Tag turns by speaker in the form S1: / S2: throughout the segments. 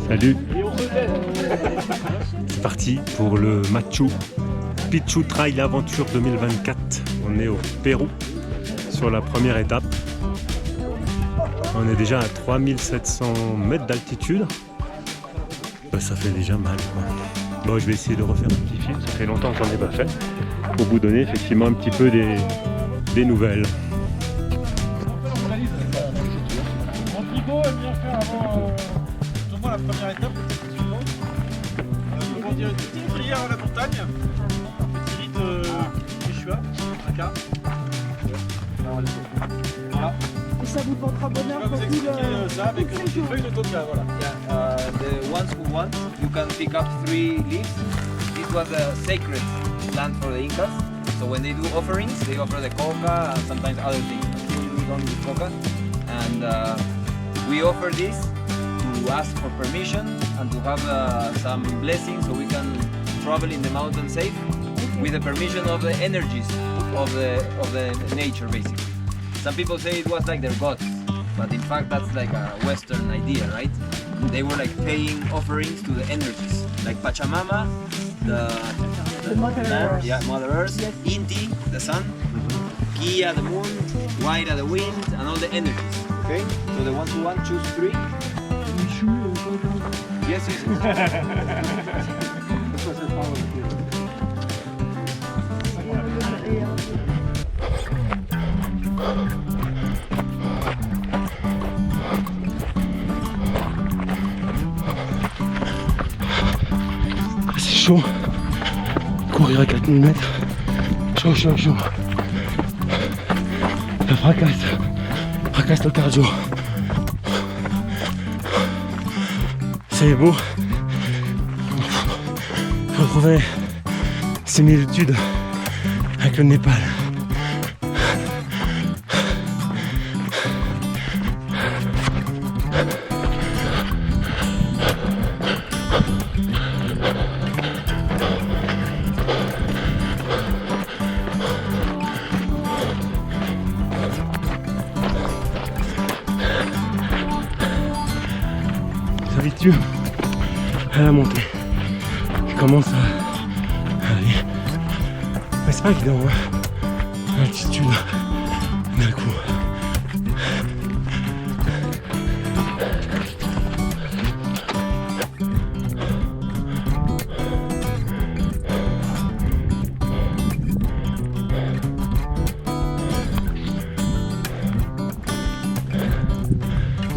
S1: Salut. C'est parti pour le Machu Picchu Trail Aventure 2024. On est au Pérou sur la première étape. On est déjà à 3700 mètres d'altitude. Ça fait déjà mal, quoi. Bon, je vais essayer de refaire un petit film. Ça fait longtemps que j'en ai pas fait. Pour vous donner effectivement un petit peu des nouvelles.
S2: Rodrigo aime bien faire avant justement la première étape. On dirait une petite prière à la montagne. Petit rite Yeshua, Raka. Voilà.
S3: Et ça vous portera bonheur
S2: Je vais
S3: pour
S2: vous
S3: tout
S2: expliquer
S3: le...
S2: ça avec une petite feuille de toka, voilà.
S4: Yeah, the ones who want, you can pick up 3 leaves. This was a sacred plant for the Incas. So when they do offerings, they offer the coca and sometimes other things. We don't do coca. And we offer this to ask for permission and to have some blessings so we can travel in the mountain safe with the permission of the energies of the nature, basically. Some people say it was like their gods, but in fact that's like a Western idea, right? They were like paying offerings to the energies, like Pachamama, the
S3: Mother Earth.
S4: Yeah, Mother Earth,
S3: Yes.
S4: Inti, the sun, Kia, the moon, Waira, the wind, and all the energies. Okay, so the ones who want choose 3. Yes, yes, yes.
S1: C'est chaud. Courir à 4000 mètres. Chaud, chaud, chaud. Ça fracasse le cardio. C'est beau. Faut retrouver similitude avec le Népal. S'habitue à la montée. Il commence à aller. Mais c'est pas évident, hein. L'altitude d'un coup.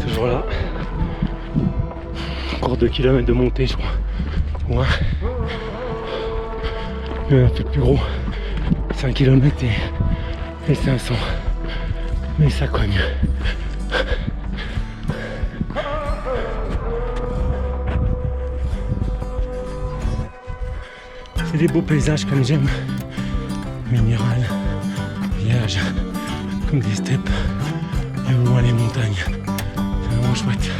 S1: Toujours là. Encore 2 km de montée, je crois. Ouais. Un peu plus gros. 5 km et 500. Mais ça cogne. C'est des beaux paysages comme j'aime. Minéral, vierge, comme des steppes. Et au loin les montagnes. C'est vraiment chouette.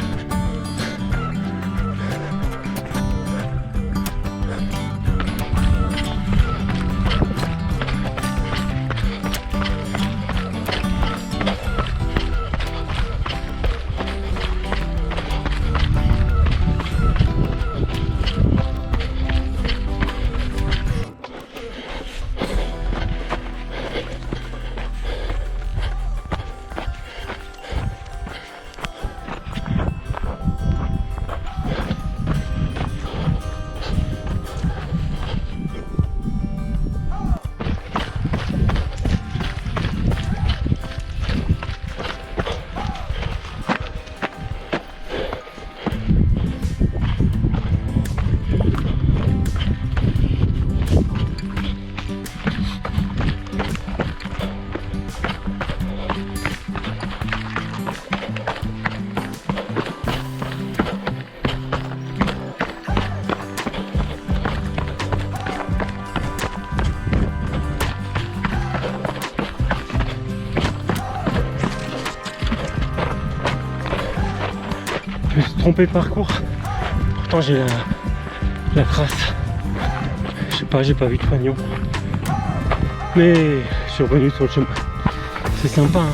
S1: Je me suis trompé de parcours. Pourtant j'ai la trace. Je sais pas, j'ai pas vu de fanion. Mais je suis revenu sur le chemin. C'est sympa, hein.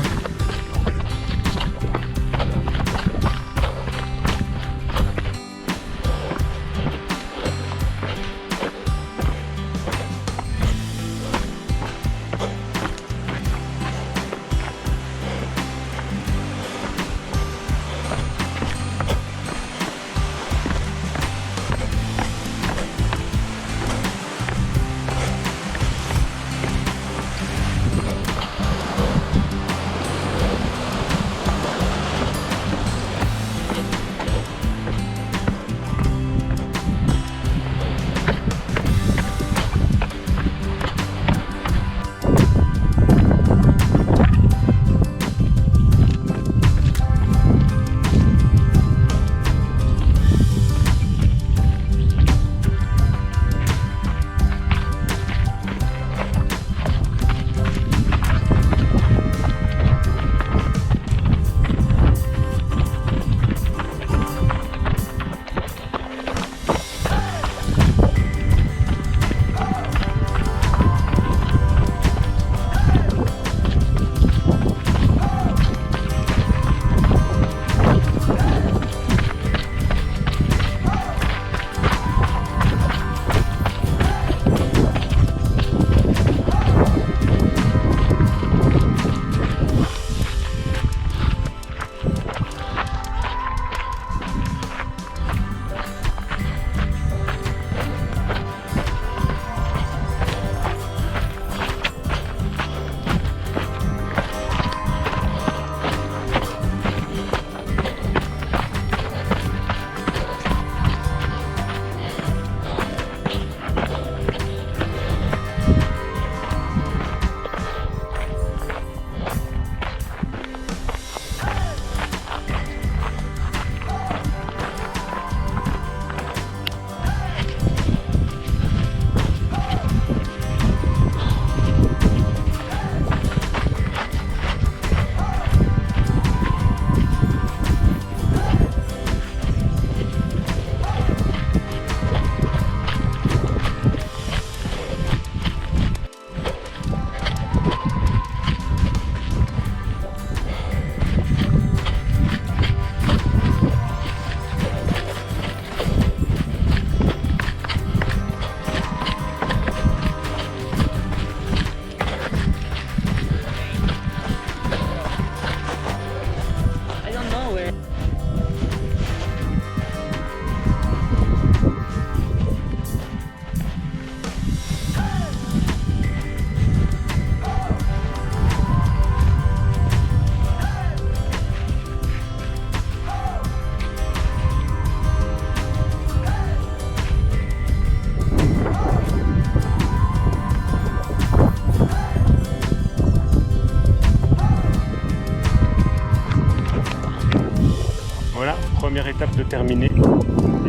S1: Première étape de terminer. Bien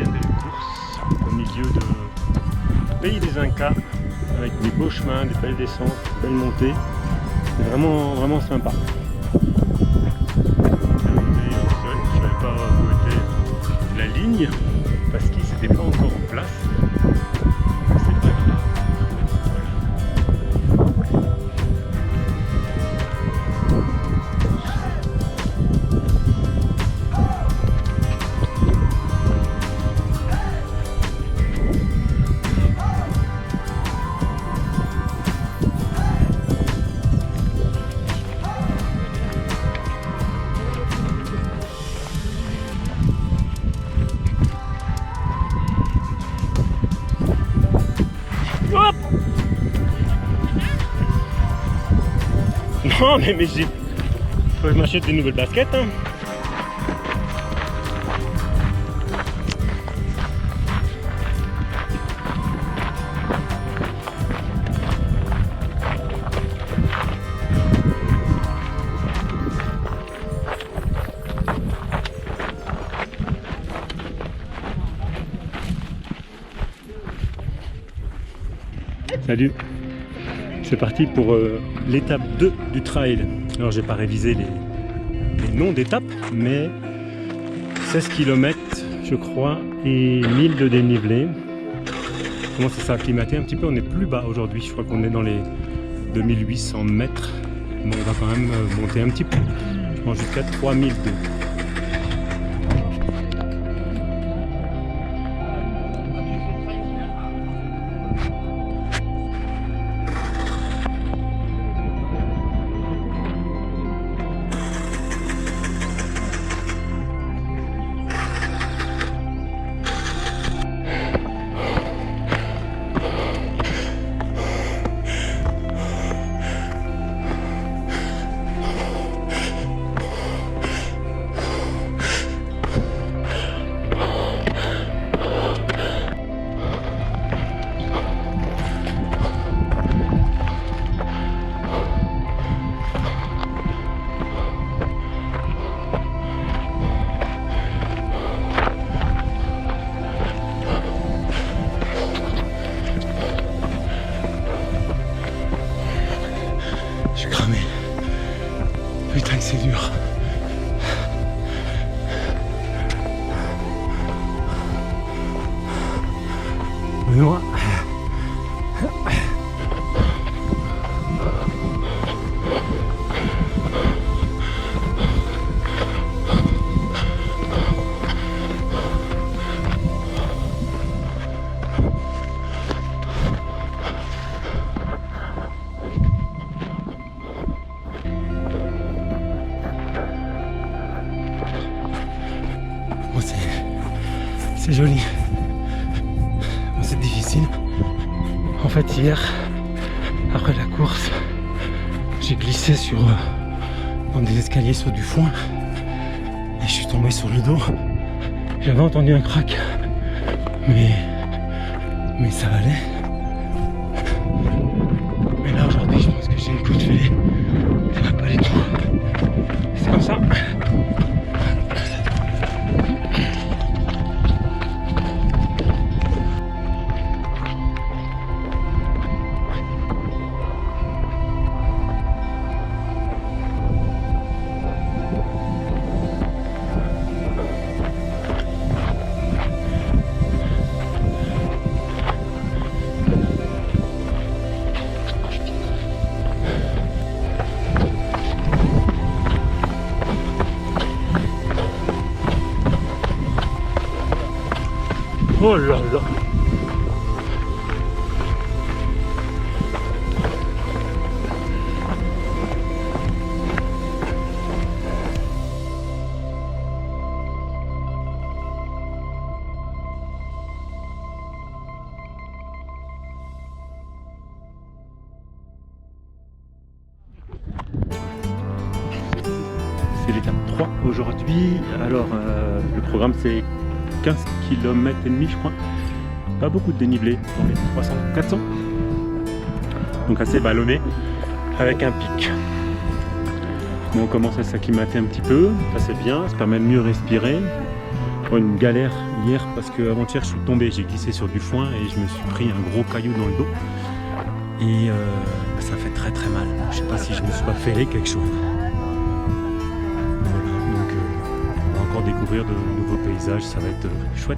S1: belle course au milieu de pays des Incas avec des beaux chemins, des belles descentes, des belles montées. C'est vraiment sympa. Je n'avais pas où était la ligne parce qu'il n'était pas encore en place. C'est pas grave. Hop! Non mais j'ai... Faut que je m'achète des nouvelles baskets hein. Salut, c'est parti pour l'étape 2 du trail. Alors j'ai pas révisé les noms d'étapes, mais 16 km je crois et 1000 de dénivelé. On commence à s'acclimater un petit peu, on est plus bas aujourd'hui, je crois qu'on est dans les 2800 mètres. Bon, on va quand même monter un petit peu, je pense jusqu'à 3002. Je suis cramé. Putain que c'est dur. Benoît. Bon, c'est joli. Bon, c'est difficile. En fait, hier, après la course, j'ai glissé dans des escaliers sur du foin et je suis tombé sur le dos. J'avais entendu un crack, mais ça allait. Mais là aujourd'hui, je pense que j'ai une couche de fêlée. Ça va pas du tout. C'est comme ça. Oh là là. C'est l'étape 3 aujourd'hui. Alors le programme c'est 15 km et demi je crois, pas beaucoup de dénivelé, dans les 300-400, donc assez vallonné avec un pic. Bon, on commence à s'acclimater un petit peu, ça c'est bien, ça permet de mieux respirer. Oh, une galère hier parce que avant-hier je suis tombé, j'ai glissé sur du foin et je me suis pris un gros caillou dans le dos. Et ça fait très très mal. Je sais pas si je me suis pas fêlé quelque chose. Voilà, donc on va encore découvrir de nouveaux paysages, ça va être chouette.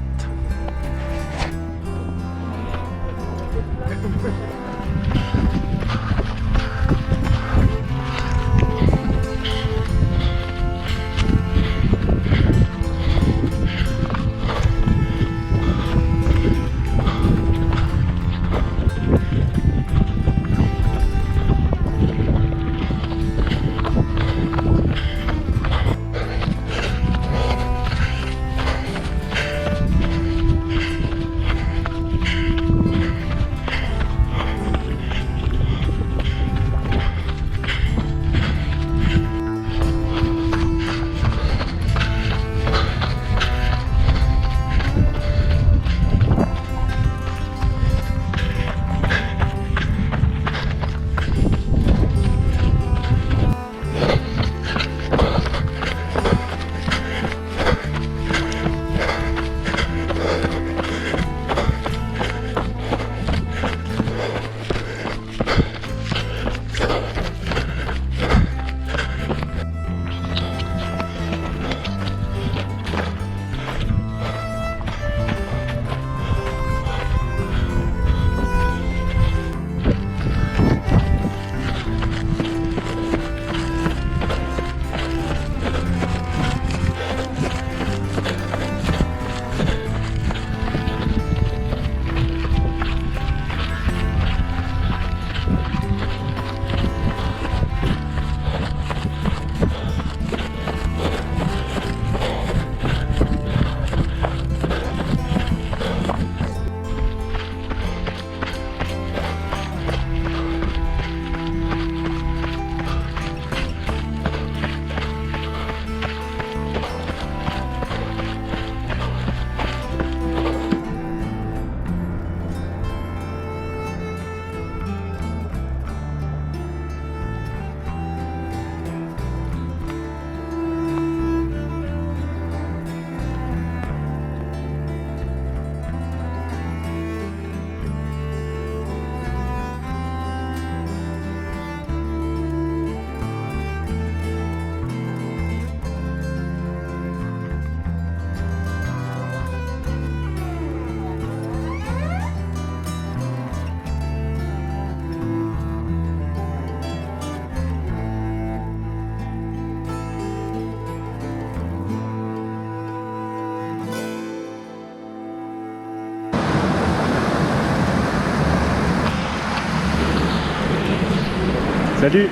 S1: Salut!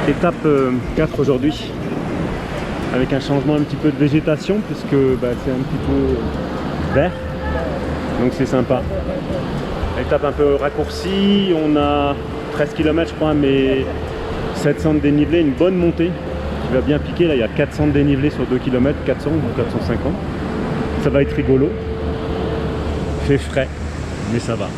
S1: Étape 4 aujourd'hui, avec un changement un petit peu de végétation puisque c'est un petit peu vert, donc c'est sympa. Étape un peu raccourcie, on a 13 km je crois, mais 700 de dénivelé, une bonne montée qui va bien piquer. Là il y a 400 de dénivelé sur 2 km, 400 ou 450. Ça va être rigolo, il fait frais, mais ça va.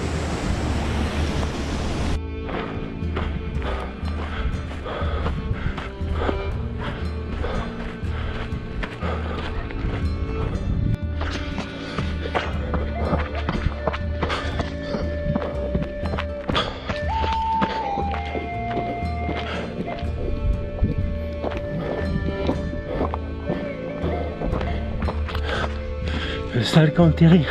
S1: Le sale Canteri.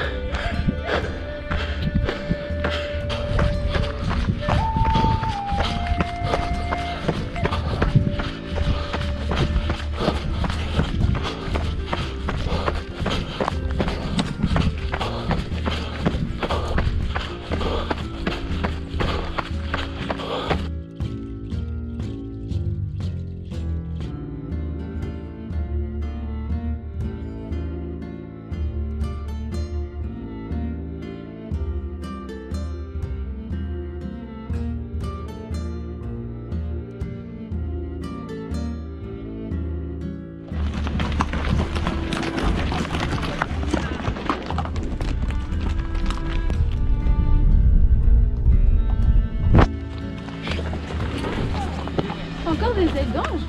S3: Encore des ailes d'ange.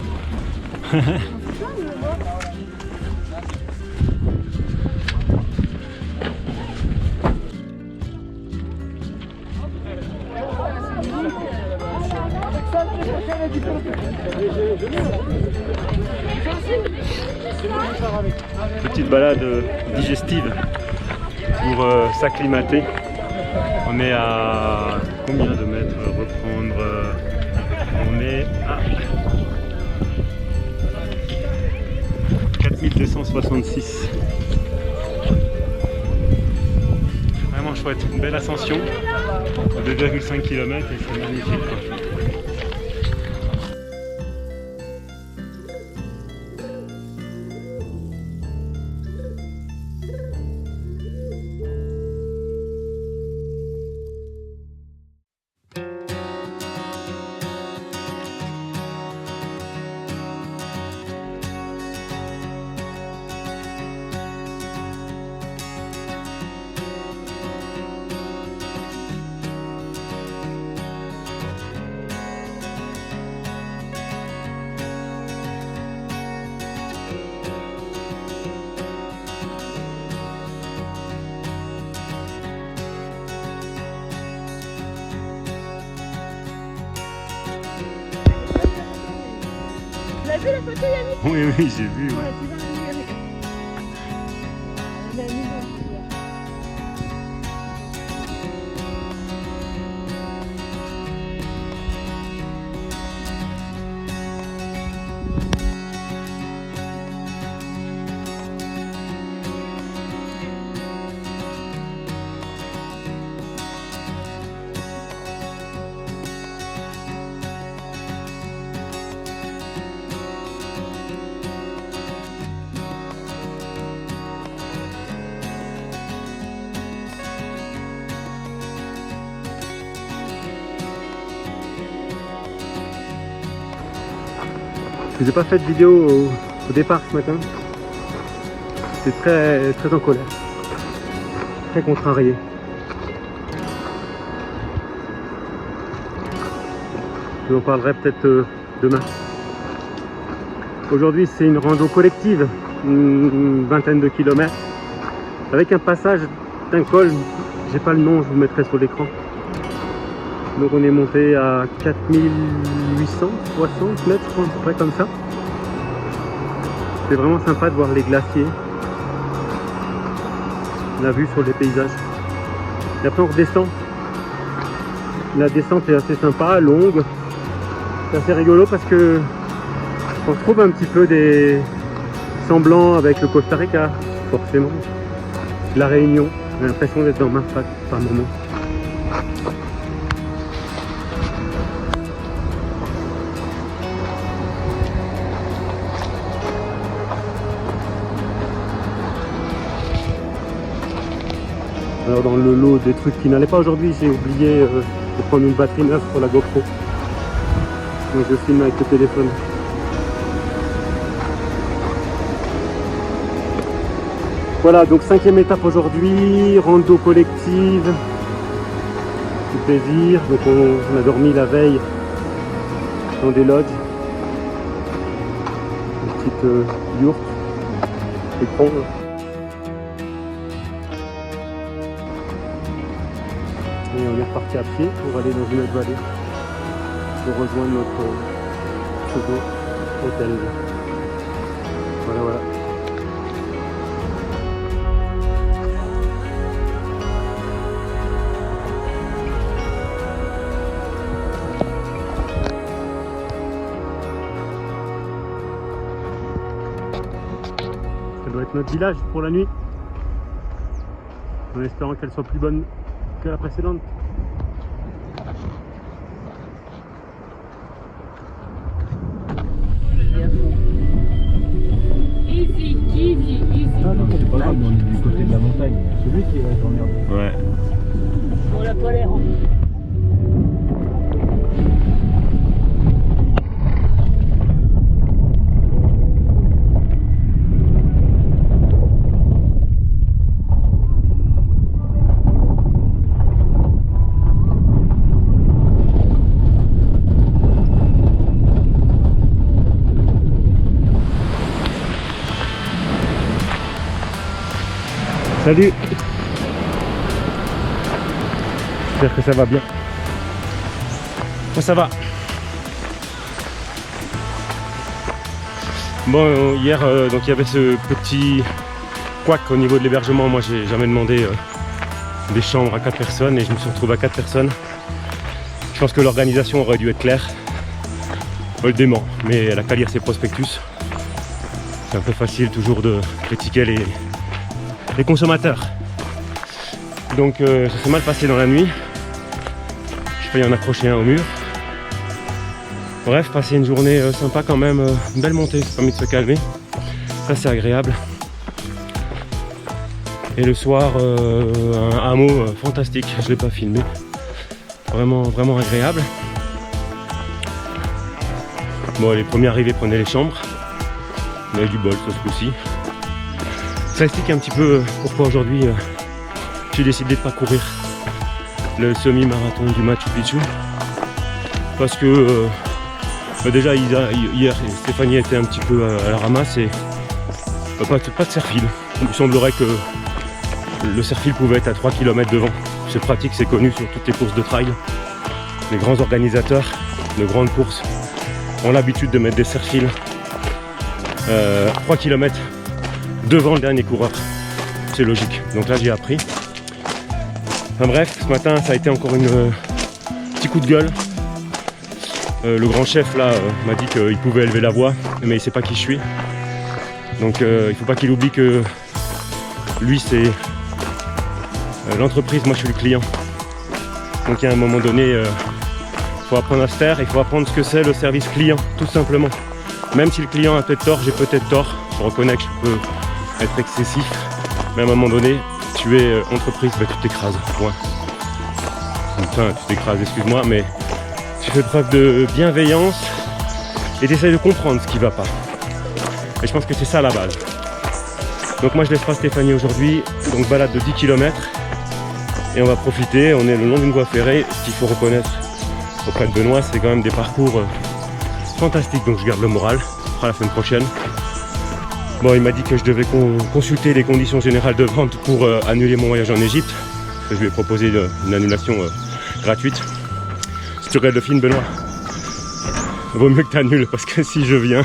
S1: Petite balade digestive pour s'acclimater. On est à combien de mètres? Reprendre. On est à 4266. Vraiment chouette, une belle ascension de 2,5 km et c'est magnifique, quoi.
S3: Vous avez vu la photo, Yannick?
S1: Oui, oui, j'ai vu. Ouais.
S3: Ouais, tu vas nous dire. On a mis dans le
S1: Je n'ai pas fait de vidéo au départ ce matin. J'étais très en colère, très contrarié. Je vous en parlerai peut-être demain. Aujourd'hui c'est une rando collective, une vingtaine de kilomètres, avec un passage d'un col, j'ai pas le nom, je vous le mettrai sur l'écran. Donc on est monté à 4860 mètres, je crois, à peu près comme ça. C'est vraiment sympa de voir les glaciers, la vue sur les paysages. Et après on redescend. La descente est assez sympa, longue. C'est assez rigolo parce que on retrouve un petit peu des semblants avec le Costa Rica, forcément. La Réunion, j'ai l'impression d'être dans Marsac par moment. Alors dans le lot des trucs qui n'allaient pas aujourd'hui, j'ai oublié de prendre une batterie neuve pour la GoPro. Donc je filme avec le téléphone. Voilà, donc 5e étape aujourd'hui, rando collective, du plaisir. Donc on a dormi la veille dans des lodges, une petite yourte, écran. Et on est reparti à pied pour aller dans une autre vallée, pour rejoindre notre second hôtel. Voilà, voilà. Ça doit être notre village pour la nuit, en espérant qu'elle soit plus bonne que la précédente.
S3: Easy, easy, easy.
S2: Ah non, c'est pas grave, on est du côté de la montagne. Celui qui va être emmerdé.
S1: Ouais.
S3: On l'a pas l'air.
S1: Salut. J'espère que ça va bien. Moi ça va. Bon, hier, donc il y avait ce petit couac au niveau de l'hébergement. Moi, j'ai jamais demandé des chambres à 4 personnes et je me suis retrouvé à 4 personnes. Je pense que l'organisation aurait dû être claire. Le dément, mais elle a qu'à lire ses prospectus. C'est un peu facile toujours de critiquer les consommateurs. Donc ça s'est mal passé dans la nuit. J'ai failli en accrocher un au mur. Bref, passer une journée sympa quand même, une belle montée, c'est permis de se calmer. Ça c'est agréable. Et le soir, un hameau fantastique, je ne l'ai pas filmé. Vraiment, vraiment agréable. Bon, les premiers arrivés prenaient les chambres. On a eu du bol sur ce coup-ci. Ça explique un petit peu pourquoi aujourd'hui j'ai décidé de parcourir le semi-marathon du Machu Picchu. Parce que déjà hier Stéphanie était un petit peu à la ramasse et pas de serre-fil. Il me semblerait que le serre-fil pouvait être à 3 km devant. C'est pratique, c'est connu sur toutes les courses de trail. Les grands organisateurs de grandes courses ont l'habitude de mettre des serre-fils 3 km devant le dernier coureur. C'est logique. Donc là j'ai appris. Enfin bref, ce matin ça a été encore un petit coup de gueule. Le grand chef là m'a dit qu'il pouvait élever la voix, mais il sait pas qui je suis. Donc il faut pas qu'il oublie que lui c'est l'entreprise, moi je suis le client. Donc à un moment donné, il faut apprendre à se taire, il faut apprendre ce que c'est le service client, tout simplement. Même si le client a peut-être tort, j'ai peut-être tort, je reconnais que je peux être excessif, mais à un moment donné, tu es entreprise, bah, tu t'écrases, point. Enfin, tu t'écrases, excuse-moi, mais tu fais preuve de bienveillance et tu essaies de comprendre ce qui va pas. Et je pense que c'est ça la base. Donc moi je laisse pas Stéphanie aujourd'hui, donc balade de 10 km et on va profiter, on est le long d'une voie ferrée. Ce qu'il faut reconnaître auprès de Benoît, c'est quand même des parcours fantastiques, donc je garde le moral, ce sera la semaine prochaine. Bon, il m'a dit que je devais consulter les conditions générales de vente pour annuler mon voyage en Égypte. Je lui ai proposé une annulation gratuite. Si tu regardes le film, Benoît, vaut mieux que tu annules parce que si je viens,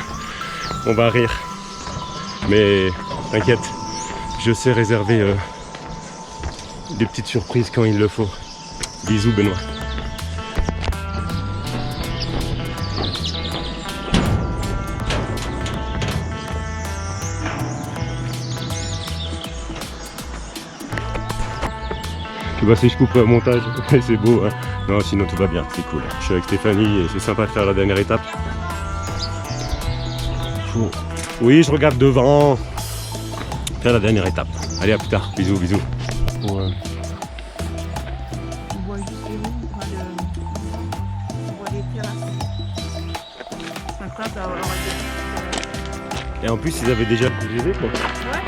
S1: on va rire. Mais t'inquiète, je sais réserver des petites surprises quand il le faut. Bisous Benoît. Tu vois, si je coupe au montage, c'est beau, hein. Non, sinon tout va bien, c'est cool. Je suis avec Stéphanie et c'est sympa de faire la dernière étape. Oui, je regarde devant. Faire la dernière étape. Allez, à plus tard. Bisous, bisous.
S5: On voit juste les roues, on voit les terrasses. Après, ça va avoir
S1: Et en plus, ils avaient déjà le TGV, quoi.
S5: Ouais.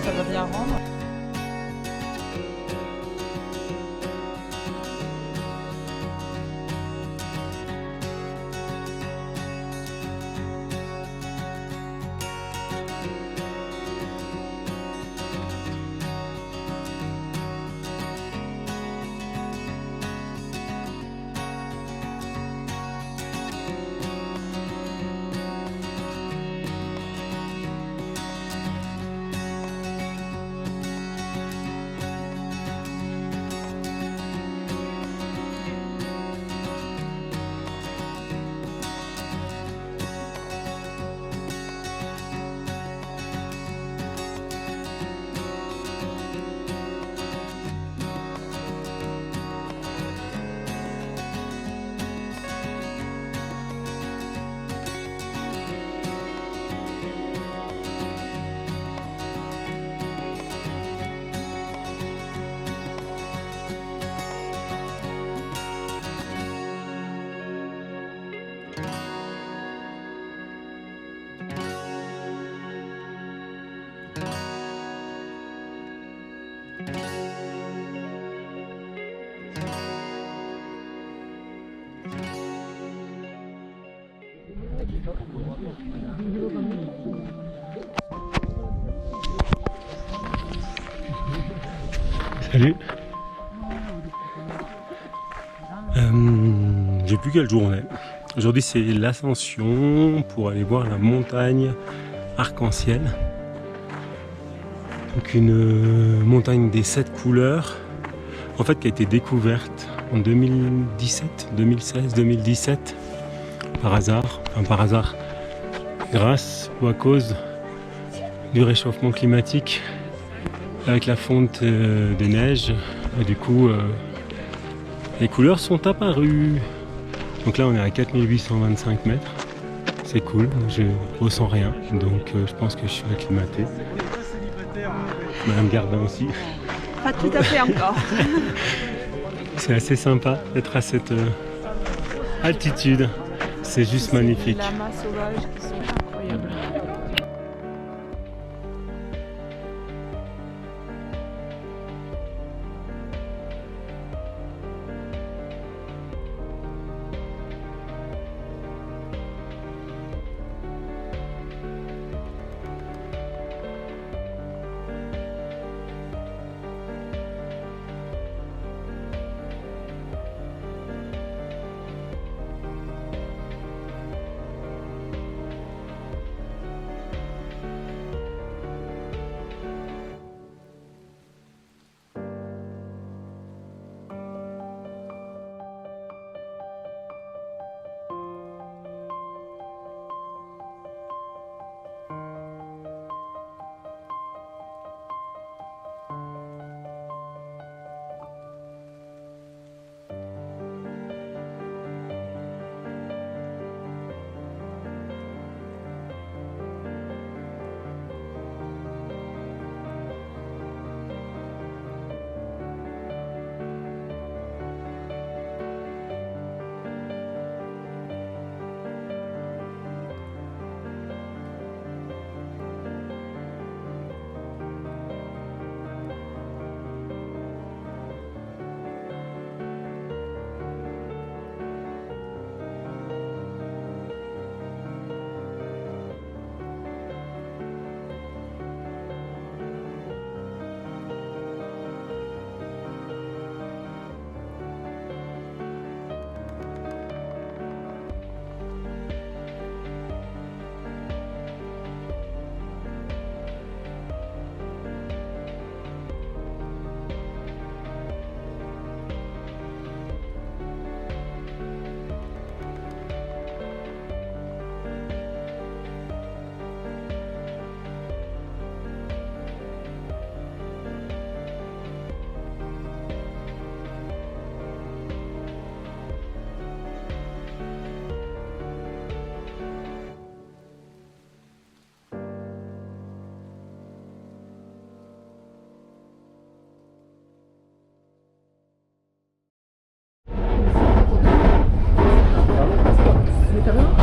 S5: Ça va bien rendre.
S1: Salut. J'ai plus quel jour on est. Aujourd'hui c'est l'ascension pour aller voir la montagne arc-en-ciel. Donc une montagne des 7 couleurs, en fait qui a été découverte en 2017, 2016, 2017 par hasard, grâce ou à cause du réchauffement climatique avec la fonte des neiges. Et du coup les couleurs sont apparues. Donc là on est à 4825 mètres, c'est cool, je ressens rien, donc je pense que je suis acclimaté. Madame Gardin aussi.
S5: Pas tout à fait encore.
S1: C'est assez sympa d'être à cette altitude, c'est juste magnifique.
S5: Les lamas sauvages qui sont incroyables.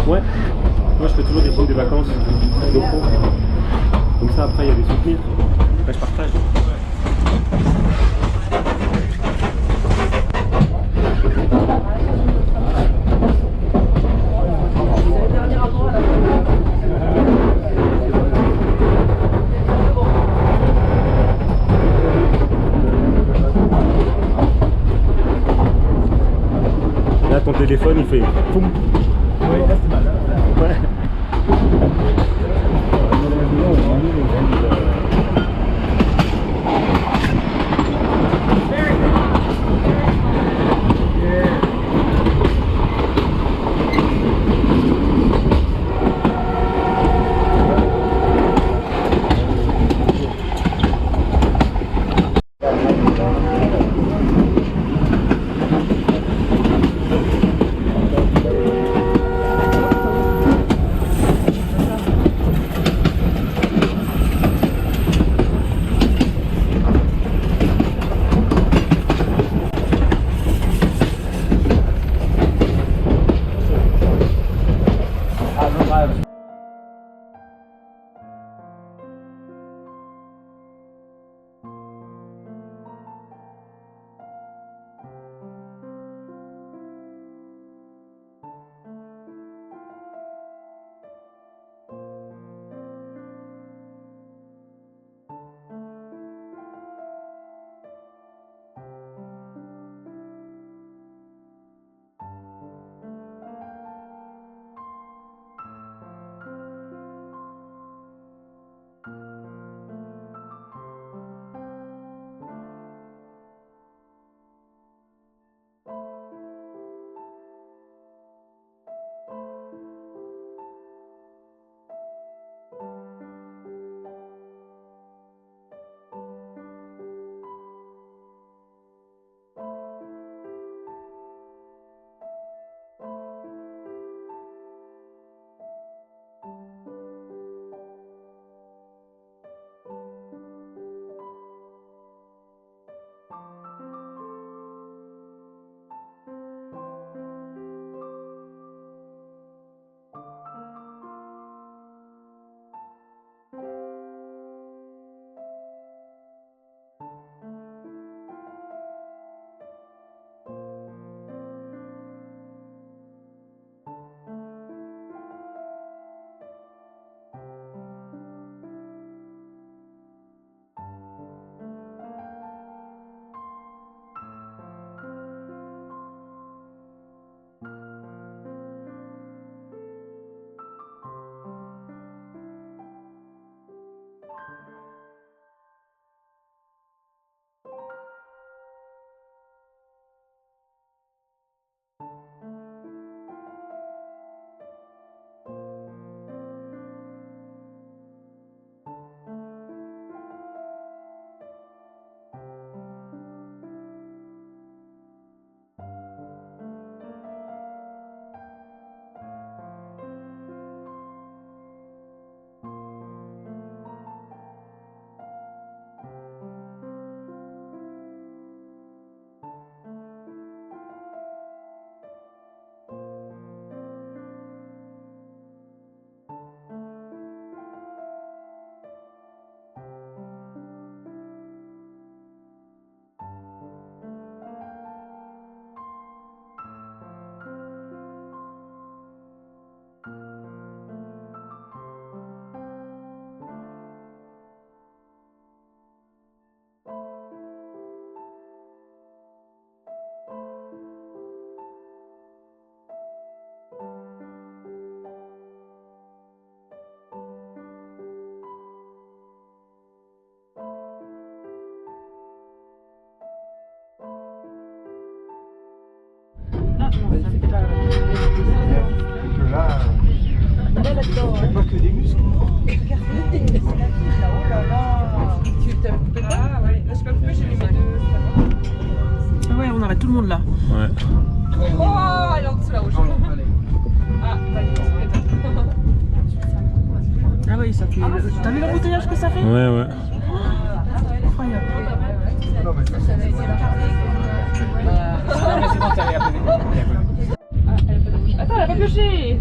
S1: Ouais, moi je fais toujours des films de vacances locaux. Comme ça après il y a des souvenirs. Après je partage. Là ton téléphone il fait poum. Ouais.
S2: Pas que des muscles.
S5: Ah ouais, on arrête tout le monde là.
S1: Ouais.
S5: Ah oui, ça fait. T'as vu l'embouteillage que ça fait?
S1: Ouais, ouais.
S5: Incroyable.
S3: Attends, elle a pas pioché.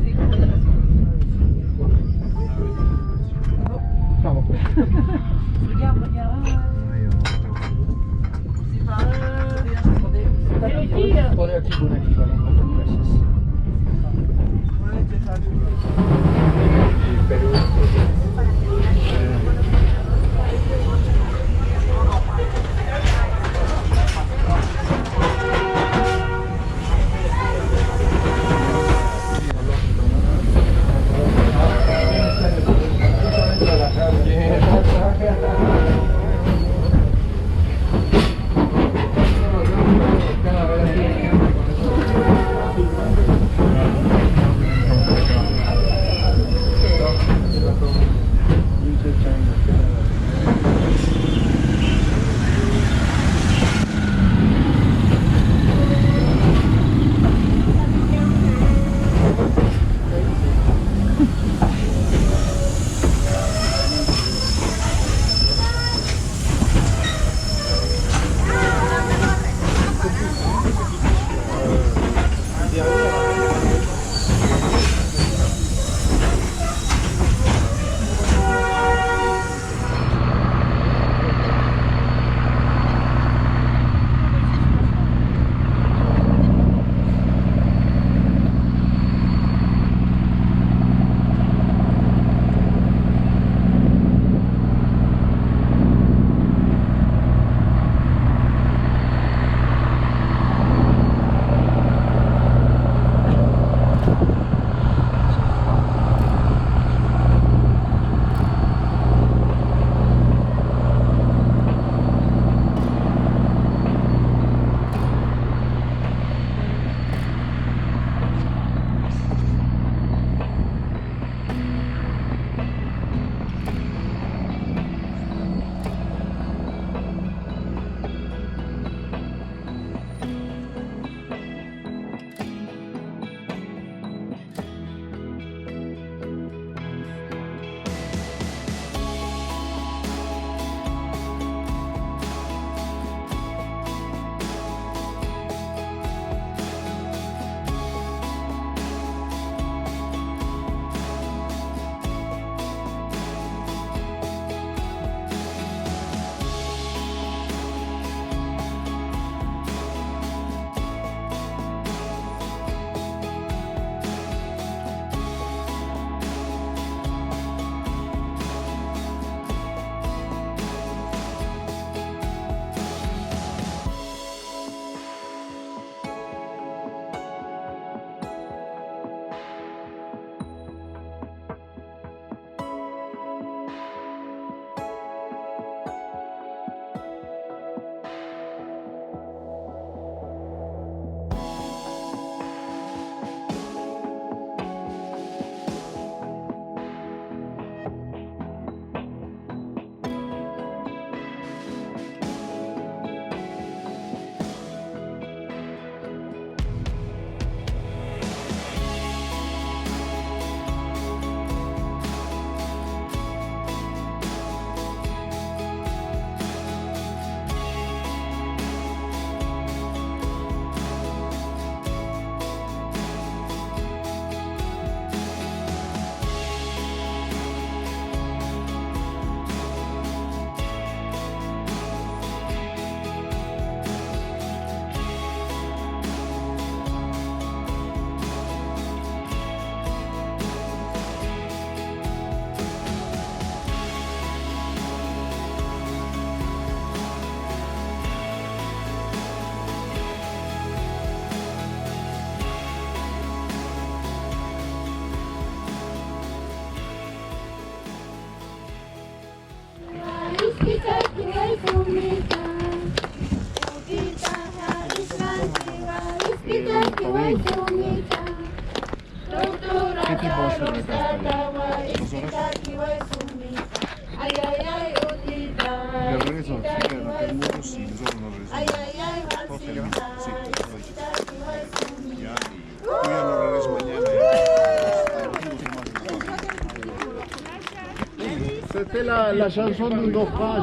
S6: C'était la chanson du naufrage.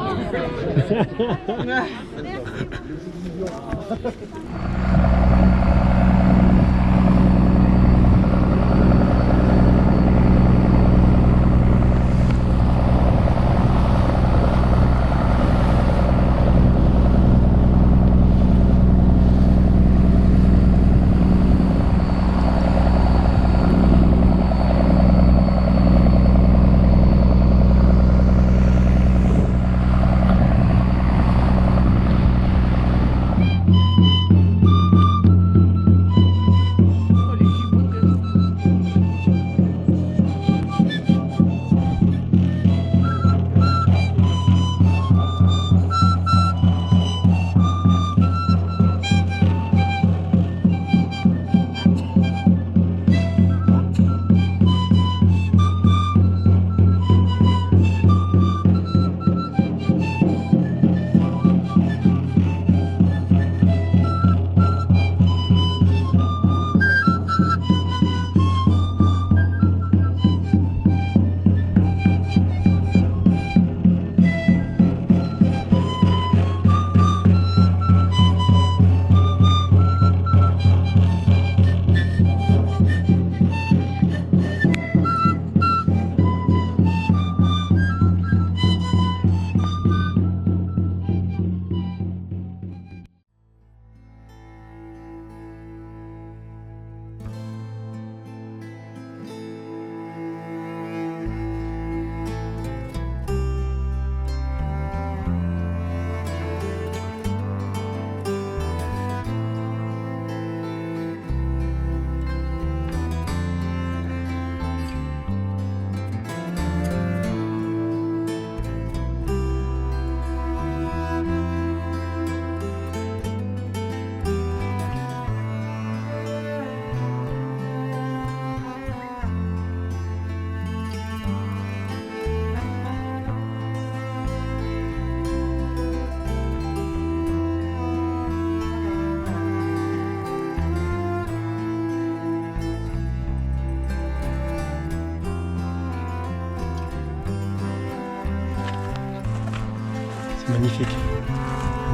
S1: C'est magnifique.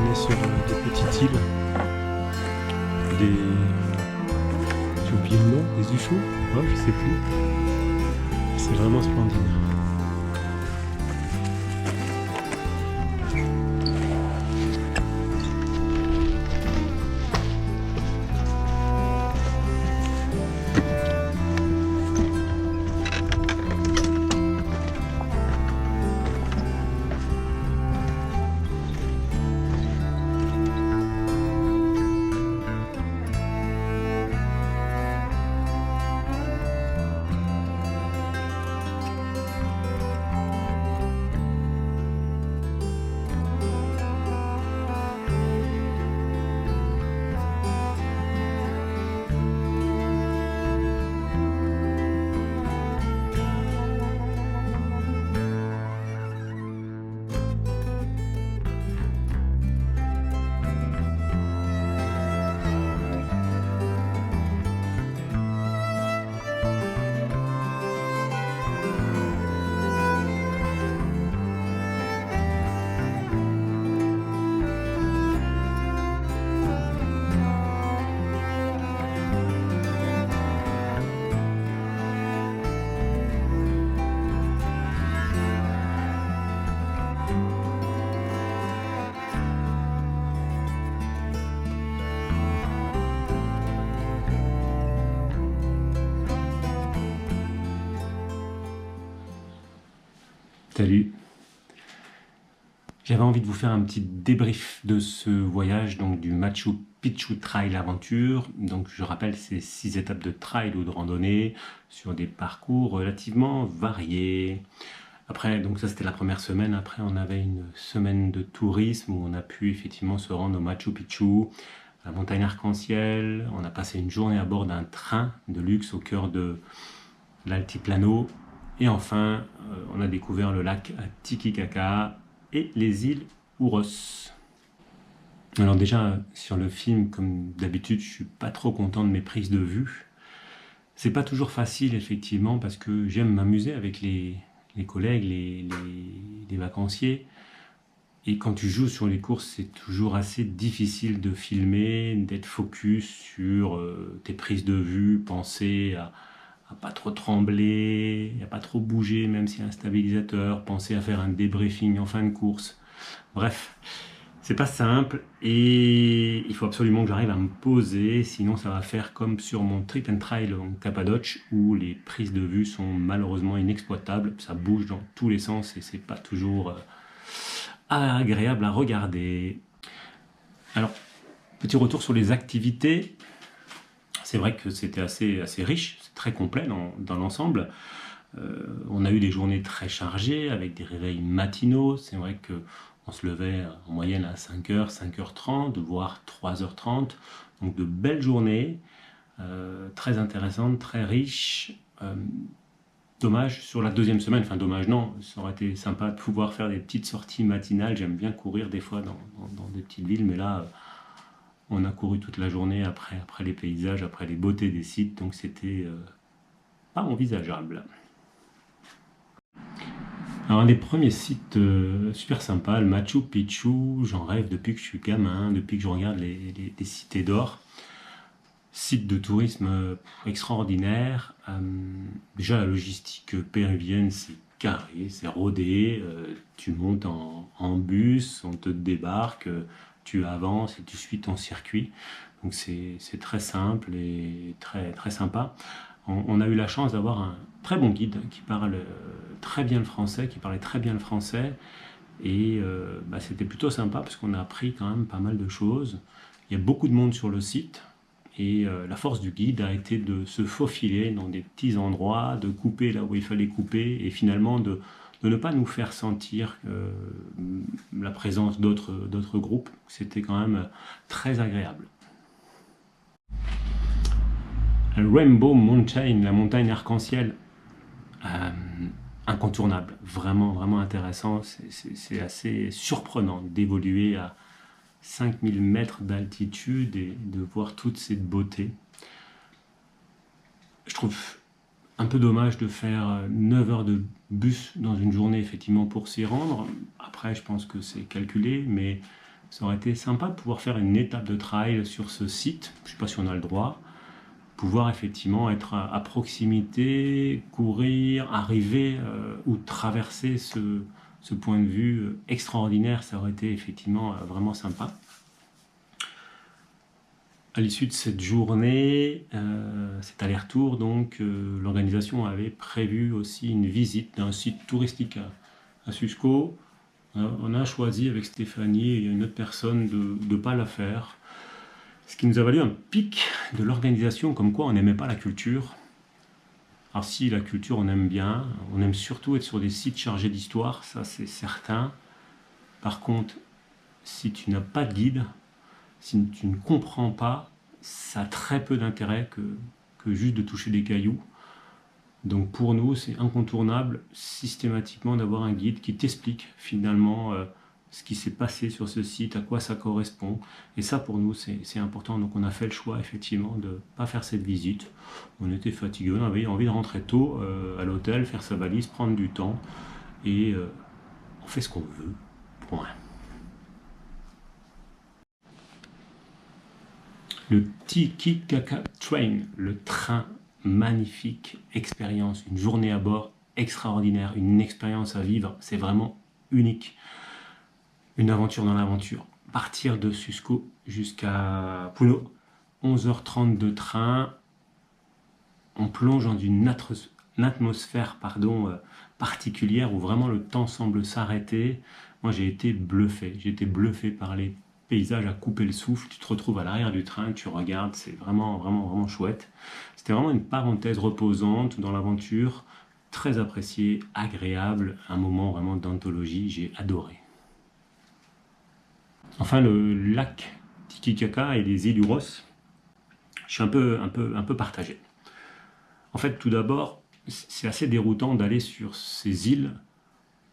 S1: On est sur des petites îles, j'ai oublié le nom, des Ushus, oh, je sais plus. C'est vraiment splendide. Salut. J'avais envie de vous faire un petit débrief de ce voyage, donc du Machu Picchu Trail Aventure. Donc je rappelle, c'est 6 étapes de trail ou de randonnée sur des parcours relativement variés. Après, donc ça c'était la première semaine. Après, on avait une semaine de tourisme où on a pu effectivement se rendre au Machu Picchu, à la montagne Arc-en-Ciel. On a passé une journée à bord d'un train de luxe au cœur de l'altiplano. Et enfin, on a découvert le lac Titicaca et les îles Ouros. Alors déjà, sur le film, comme d'habitude, je suis pas trop content de mes prises de vue. C'est pas toujours facile, effectivement, parce que j'aime m'amuser avec les les collègues, les vacanciers. Et quand tu joues sur les courses, c'est toujours assez difficile de filmer, d'être focus sur tes prises de vue, penser à pas trop trembler, à pas trop bouger, même s'il y a un stabilisateur, penser à faire un débriefing en fin de course. Bref, c'est pas simple et il faut absolument que j'arrive à me poser, sinon ça va faire comme sur mon trip and trail en Cappadoce où les prises de vue sont malheureusement inexploitables, ça bouge dans tous les sens et c'est pas toujours agréable à regarder. Alors, petit retour sur les activités. C'est vrai que c'était assez riche, c'est très complet dans l'ensemble. On a eu des journées très chargées avec des réveils matinaux. C'est vrai qu'on se levait en moyenne à 5h, 5h30, voire 3h30. Donc de belles journées, très intéressantes, très riches. Dommage sur la deuxième semaine, enfin dommage non, ça aurait été sympa de pouvoir faire des petites sorties matinales. J'aime bien courir des fois dans des petites villes, mais là on a couru toute la journée après les paysages, après les beautés des sites, donc c'était pas envisageable. Alors un des premiers sites super sympas, le Machu Picchu, j'en rêve depuis que je suis gamin, depuis que je regarde les cités d'or. Site de tourisme extraordinaire. Déjà la logistique péruvienne, c'est carré, c'est rodé, tu montes en bus, on te débarque, tu avances et tu suis ton circuit. Donc c'est très simple et très sympa. On a eu la chance d'avoir un très bon guide qui parle très bien le français, qui parlait très bien le français. Et c'était plutôt sympa parce qu'on a appris quand même pas mal de choses. Il y a beaucoup de monde sur le site. Et la force du guide a été de se faufiler dans des petits endroits, de couper là où il fallait couper, et finalement de ne pas nous faire sentir la présence d'autres groupes. C'était quand même très agréable. Rainbow Mountain, la montagne arc-en-ciel, incontournable, vraiment intéressant. C'est assez surprenant d'évoluer à 5000 mètres d'altitude et de voir toute cette beauté. Je trouve un peu dommage de faire 9 heures de bus dans une journée effectivement pour s'y rendre. Après je pense que c'est calculé, mais ça aurait été sympa de pouvoir faire une étape de trail sur ce site. Je ne sais pas si on a le droit. Pouvoir effectivement être à proximité, courir, arriver ou traverser ce point de vue extraordinaire, ça aurait été effectivement vraiment sympa. À l'issue de cette journée, cet aller-retour, donc l'organisation avait prévu aussi une visite d'un site touristique à Susco. On a choisi avec Stéphanie et une autre personne de ne pas la faire. Ce qui nous a valu un pic de l'organisation, comme quoi on n'aimait pas la culture. Alors si la culture on aime bien, on aime surtout être sur des sites chargés d'histoire, ça c'est certain. Par contre, si tu n'as pas de guide, si tu ne comprends pas, ça a très peu d'intérêt que juste de toucher des cailloux. Donc pour nous, c'est incontournable systématiquement d'avoir un guide qui t'explique finalement ce qui s'est passé sur ce site, à quoi ça correspond. Et ça, pour nous, c'est important. Donc on a fait le choix, effectivement, de ne pas faire cette visite. On était fatigués, on avait envie de rentrer tôt à l'hôtel, faire sa valise, prendre du temps. Et on fait ce qu'on veut. Point. Le Titicaca Train, le train magnifique, expérience, une journée à bord extraordinaire, une expérience à vivre, c'est vraiment unique. Une aventure dans l'aventure. Partir de Susco jusqu'à Puno, 11h30 de train, on plonge dans une atmosphère particulière où vraiment le temps semble s'arrêter. Moi j'ai été bluffé par les paysages à couper le souffle. Tu te retrouves à l'arrière du train, tu regardes, c'est vraiment chouette. C'était vraiment une parenthèse reposante dans l'aventure, très appréciée, agréable, un moment vraiment d'anthologie, j'ai adoré. Enfin, le lac Titicaca et les îles Uros, je suis un peu partagé. En fait, tout d'abord, c'est assez déroutant d'aller sur ces îles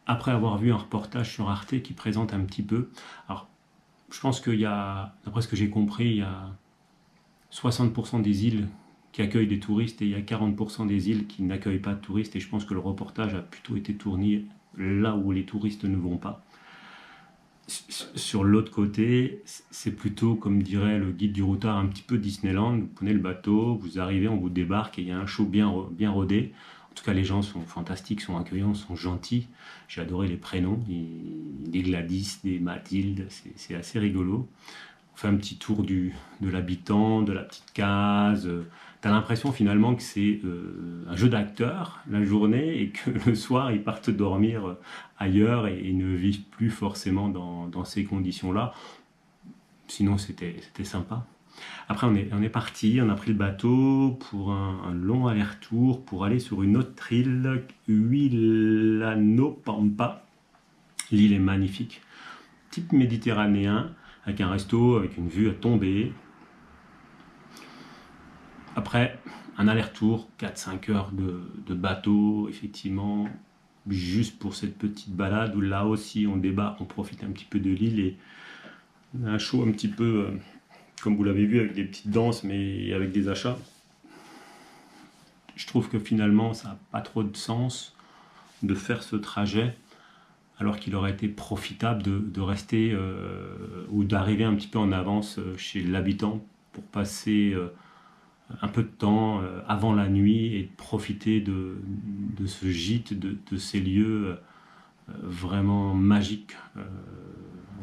S1: après avoir vu un reportage sur Arte qui présente un petit peu. Alors, je pense qu'il y a, d'après ce que j'ai compris, il y a 60% des îles qui accueille des touristes et il y a 40% des îles qui n'accueillent pas de touristes et je pense que le reportage a plutôt été tourné là où les touristes ne vont pas. Sur l'autre côté, c'est plutôt, comme dirait le guide du routard, un petit peu Disneyland. Vous prenez le bateau, vous arrivez, on vous débarque et il y a un show bien rodé. En tout cas, les gens sont fantastiques, sont accueillants, sont gentils. J'ai adoré les prénoms, des Gladys, des Mathilde, c'est assez rigolo. On fait un petit tour de l'habitant, de la petite case. T'as l'impression finalement que c'est un jeu d'acteurs la journée et que le soir ils partent dormir ailleurs et ils ne vivent plus forcément dans ces conditions-là. Sinon c'était sympa. Après on est parti, on a pris le bateau pour un long aller-retour pour aller sur une autre île, Huilano Pampa. L'île est magnifique, type méditerranéen, avec un resto, avec une vue à tomber. Après, un aller-retour, 4-5 heures de bateau, effectivement, juste pour cette petite balade où là aussi on débarque, on profite un petit peu de l'île et on a un show un petit peu, comme vous l'avez vu, avec des petites danses mais avec des achats. Je trouve que finalement ça n'a pas trop de sens de faire ce trajet alors qu'il aurait été profitable de rester ou d'arriver un petit peu en avance chez l'habitant pour passer un peu de temps avant la nuit et de profiter de ce gîte, de ces lieux vraiment magiques.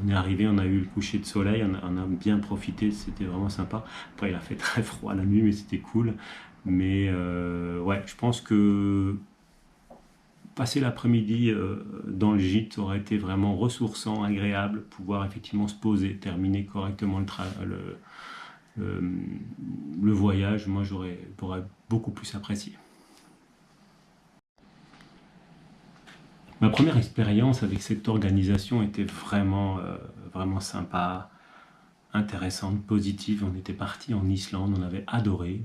S1: On est arrivé, on a eu le coucher de soleil, on a bien profité, c'était vraiment sympa. Après il a fait très froid la nuit mais c'était cool. Mais ouais, je pense que passer l'après-midi dans le gîte aurait été vraiment ressourçant, agréable, pouvoir effectivement se poser, terminer correctement le voyage. Moi j'aurais beaucoup plus apprécié. Ma première expérience avec cette organisation était vraiment sympa, intéressante, positive. On était parti en Islande, on avait adoré.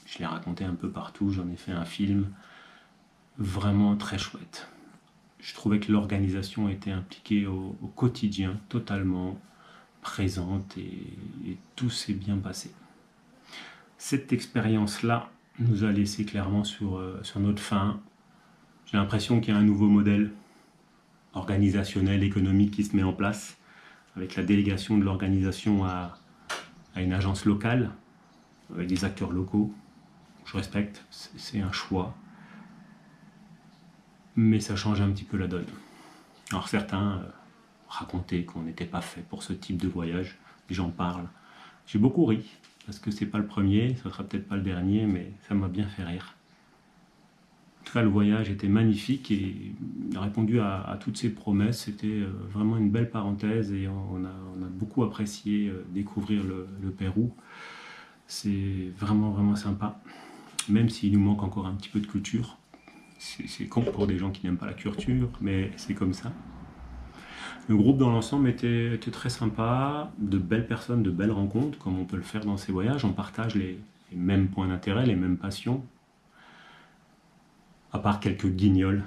S1: Je l'ai raconté un peu partout, j'en ai fait un film. Vraiment très chouette. Je trouvais que l'organisation était impliquée au quotidien, totalement présente et tout s'est bien passé. Cette expérience-là nous a laissé clairement sur notre faim. J'ai l'impression qu'il y a un nouveau modèle organisationnel, économique qui se met en place avec la délégation de l'organisation à une agence locale, avec des acteurs locaux. Je respecte, c'est un choix. Mais ça change un petit peu la donne. Alors certains racontaient qu'on n'était pas fait pour ce type de voyage, les gens parlent. J'ai beaucoup ri, parce que c'est pas le premier, ça sera peut-être pas le dernier, mais ça m'a bien fait rire. En tout cas, le voyage était magnifique et il a répondu à toutes ces promesses. C'était vraiment une belle parenthèse et on a beaucoup apprécié découvrir le Pérou. C'est vraiment sympa, même s'il nous manque encore un petit peu de culture. C'est con pour des gens qui n'aiment pas la culture, mais c'est comme ça. Le groupe dans l'ensemble était très sympa, de belles personnes, de belles rencontres, comme on peut le faire dans ces voyages. On partage les mêmes points d'intérêt, les mêmes passions. À part quelques guignols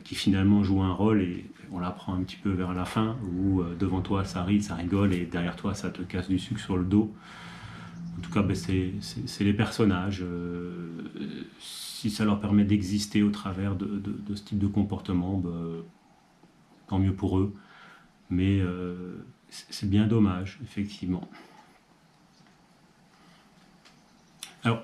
S1: qui finalement jouent un rôle et on l'apprend un petit peu vers la fin, où devant toi ça rit, ça rigole et derrière toi ça te casse du sucre sur le dos. En tout cas, ben, c'est les personnages. Si ça leur permet d'exister au travers de ce type de comportement, ben, tant mieux pour eux. Mais c'est bien dommage, effectivement. Alors,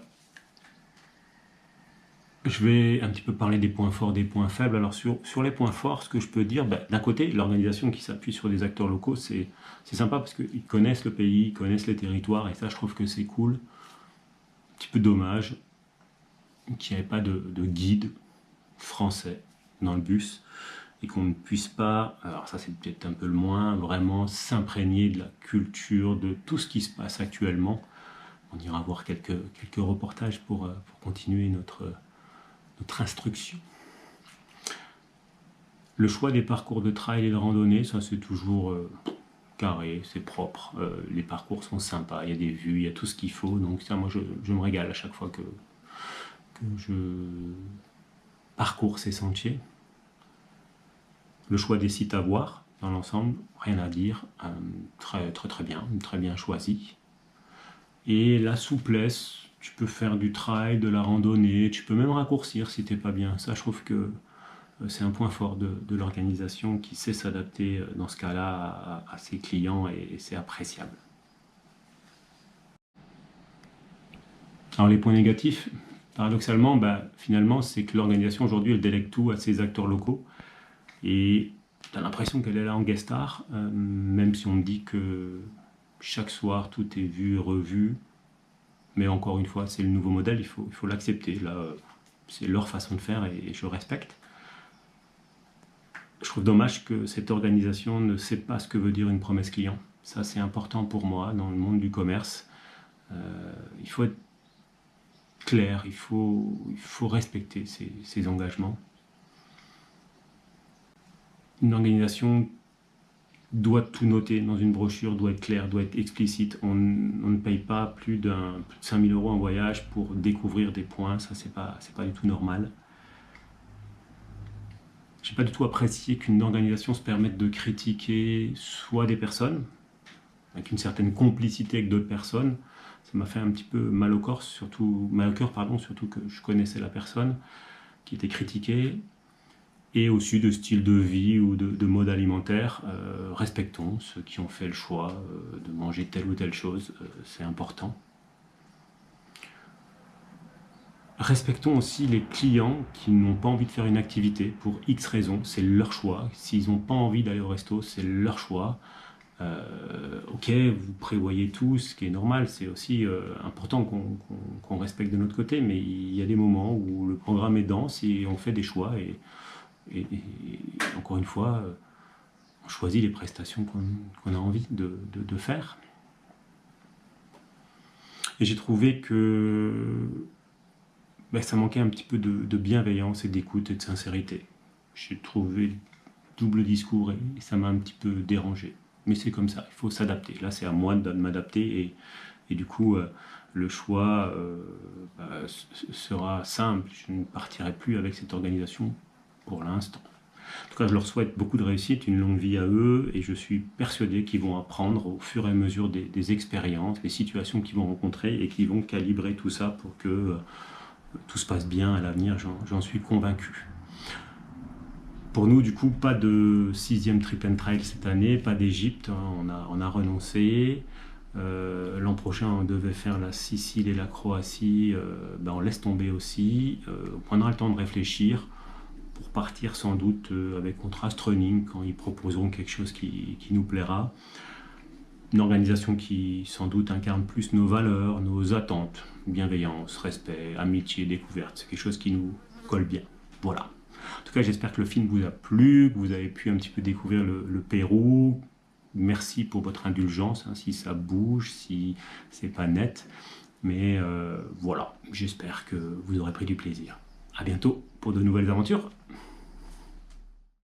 S1: je vais un petit peu parler des points forts, des points faibles. Alors sur les points forts, ce que je peux dire, ben, d'un côté, l'organisation qui s'appuie sur des acteurs locaux, c'est sympa parce qu'ils connaissent le pays, ils connaissent les territoires, et ça je trouve que c'est cool. Un petit peu dommage qu'il n'y avait pas de guide français dans le bus, et qu'on ne puisse pas, alors ça c'est peut-être un peu le moins, vraiment s'imprégner de la culture, de tout ce qui se passe actuellement. On ira voir quelques reportages pour continuer notre instruction. Le choix des parcours de trail et de randonnée, ça c'est toujours carré, c'est propre, les parcours sont sympas, il y a des vues, il y a tout ce qu'il faut, donc ça moi je me régale à chaque fois que je parcours ces sentiers. Le choix des sites à voir dans l'ensemble, rien à dire, très bien choisi. Et la souplesse tu peux faire du trail, de la randonnée, tu peux même raccourcir si t'es pas bien. Ça, je trouve que c'est un point fort de l'organisation qui sait s'adapter dans ce cas-là à ses clients et c'est appréciable. Alors les points négatifs, paradoxalement, finalement, c'est que l'organisation aujourd'hui, elle délègue tout à ses acteurs locaux et tu as l'impression qu'elle est là en guest star, même si on me dit que chaque soir, tout est vu, revu. Mais encore une fois, c'est le nouveau modèle, il faut l'accepter. Là, c'est leur façon de faire et je respecte. Je trouve dommage que cette organisation ne sait pas ce que veut dire une promesse client. Ça, c'est important pour moi dans le monde du commerce. Il faut être clair, il faut respecter ses engagements. Une organisation doit tout noter dans une brochure, doit être clair, doit être explicite. On ne paye pas plus de 5 000 € en voyage pour découvrir des points, ça c'est pas du tout normal. J'ai pas du tout apprécié qu'une organisation se permette de critiquer soit des personnes, avec une certaine complicité avec d'autres personnes. Ça m'a fait un petit peu mal au cœur, surtout que je connaissais la personne qui était critiquée. Et aussi de style de vie ou de mode alimentaire. Respectons ceux qui ont fait le choix de manger telle ou telle chose, c'est important. Respectons aussi les clients qui n'ont pas envie de faire une activité pour X raisons, c'est leur choix. S'ils n'ont pas envie d'aller au resto, c'est leur choix. Ok, vous prévoyez tout, ce qui est normal, c'est aussi important qu'on respecte de notre côté, mais il y a des moments où le programme est dense et on fait des choix et encore une fois, on choisit les prestations qu'on a envie de faire. Et j'ai trouvé que ça manquait un petit peu de bienveillance et d'écoute et de sincérité. J'ai trouvé double discours et ça m'a un petit peu dérangé. Mais c'est comme ça, il faut s'adapter. Là, c'est à moi de m'adapter et du coup, le choix sera simple. Je ne partirai plus avec cette organisation pour l'instant. En tout cas, je leur souhaite beaucoup de réussite, une longue vie à eux, et je suis persuadé qu'ils vont apprendre au fur et à mesure des expériences, des situations qu'ils vont rencontrer, et qu'ils vont calibrer tout ça pour que tout se passe bien à l'avenir, j'en suis convaincu. Pour nous, du coup, pas de 6e Trip and Trail cette année, pas d'Égypte, hein, on a renoncé. L'an prochain, on devait faire la Sicile et la Croatie, on laisse tomber aussi. On prendra le temps de réfléchir pour partir sans doute avec Contrast Running quand ils proposeront quelque chose qui nous plaira. Une organisation qui sans doute incarne plus nos valeurs, nos attentes, bienveillance, respect, amitié, découverte. C'est quelque chose qui nous colle bien. Voilà. En tout cas, j'espère que le film vous a plu, que vous avez pu un petit peu découvrir le Pérou. Merci pour votre indulgence, hein, si ça bouge, si c'est pas net. Mais voilà, j'espère que vous aurez pris du plaisir. À bientôt pour de nouvelles aventures.